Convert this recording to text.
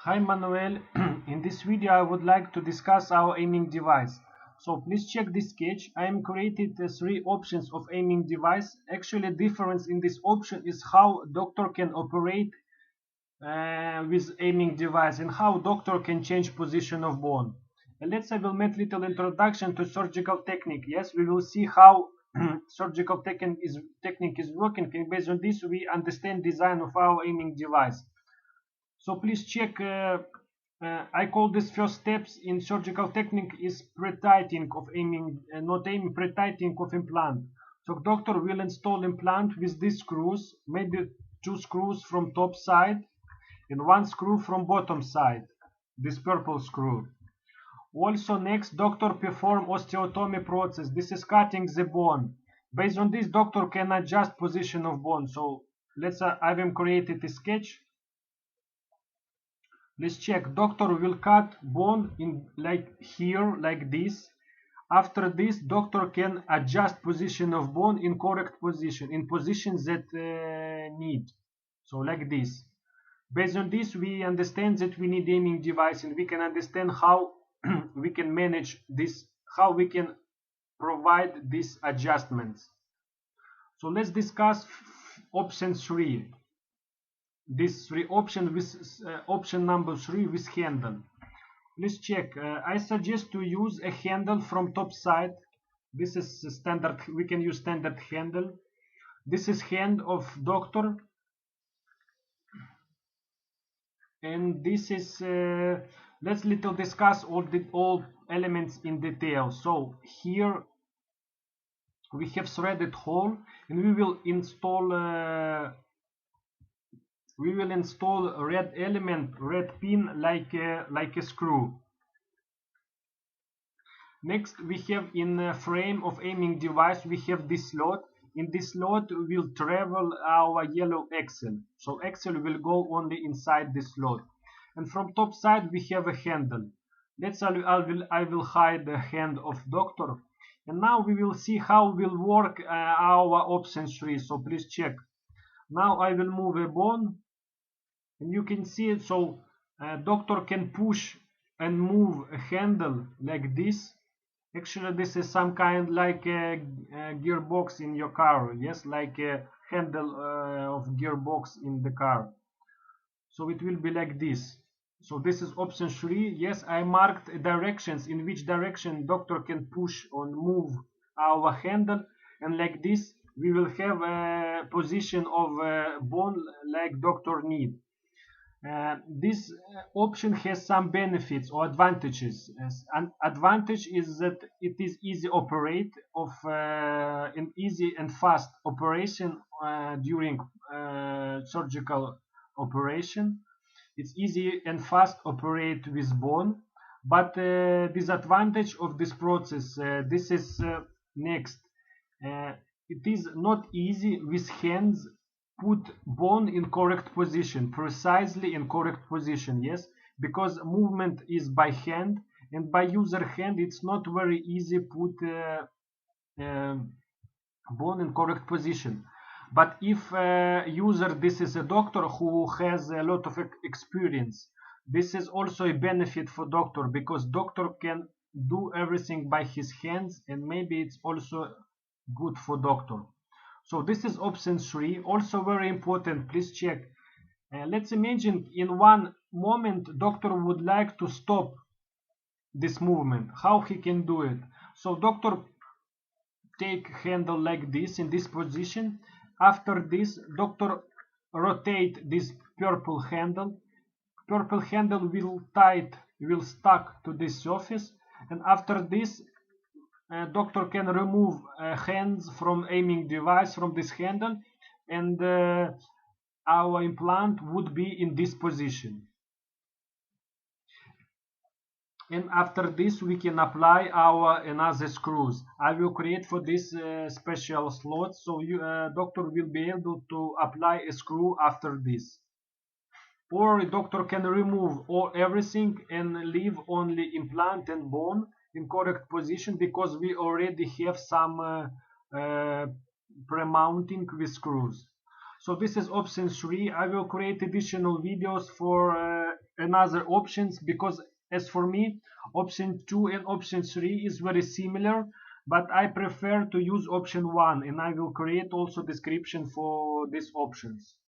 Hi Manuel, in this video I would like to discuss our aiming device. So please check this sketch. I am created three options of aiming device. Actually difference in this option is how doctor can operate with aiming device and how doctor can change position of bone. And I will make little introduction to surgical technique. Yes, we will see how surgical technique is working, and based on this we understand design of our aiming device. So please check. I call this first steps in surgical technique is pre-tightening of aiming, not aiming, pre-tightening of implant. So doctor will install implant with these screws, maybe two screws from top side and one screw from bottom side. This purple screw. Also next, doctor perform osteotomy process. This is cutting the bone. Based on this, doctor can adjust position of bone. So I will create a sketch. Let's check. Doctor will cut bone in like here, like this. After this, doctor can adjust position of bone in correct position, in positions that need. So like this. Based on this, we understand that we need aiming device, and we can understand how we can manage this, how we can provide these adjustments. So let's discuss option 3. This three option with option number 3 with handle. Let's check. I suggest to use a handle from top side. This is standard. We can use standard handle. This is hand of doctor, and this is. Let's little discuss all elements in detail. So here we have threaded hole, and we will install. Red element, red pin like a screw. Next, we have in frame of aiming device, we have this slot. In this slot will travel our yellow axle. So axle will go only inside this slot. And from top side we have a handle. I will hide the hand of doctor. And now we will see how will work our option 3. So please check. Now I will move a bone. And you can see it. So doctor can push and move a handle like this. Actually, this is some kind like a gearbox in your car. Yes, like a handle of gearbox in the car. So it will be like this. So this is option 3. Yes, I marked directions in which direction doctor can push or move our handle, and like this we will have a position of bone like doctor need. This option has some benefits or advantages. An advantage is that it is easy operate of an easy and fast operation during surgical operation. It's easy and fast operate with bone, but disadvantage of this process. This is next. It is not easy with hands put bone in correct position, precisely in correct position. Yes, because movement is by hand, and by user hand it's not very easy put bone in correct position. But if user, this is a doctor who has a lot of experience, this is also a benefit for doctor, because doctor can do everything by his hands, and maybe it's also good for doctor. So this is option 3. Also very important, please check. Let's imagine in one moment doctor would like to stop this movement. How he can do it? So doctor take handle like this in this position. After this, doctor rotate this purple handle. Purple handle will stuck to this surface, and after this doctor can remove hands from aiming device from this handle, and our implant would be in this position. And after this we can apply our another screws. I will create for this special slot, so doctor will be able to apply a screw after this. Or doctor can remove everything and leave only implant and bone in correct position, because we already have some pre-mounting with screws. So this is option 3. I will create additional videos for another options, because as for me, option 2 and option 3 is very similar, but I prefer to use option 1, and I will create also description for these options.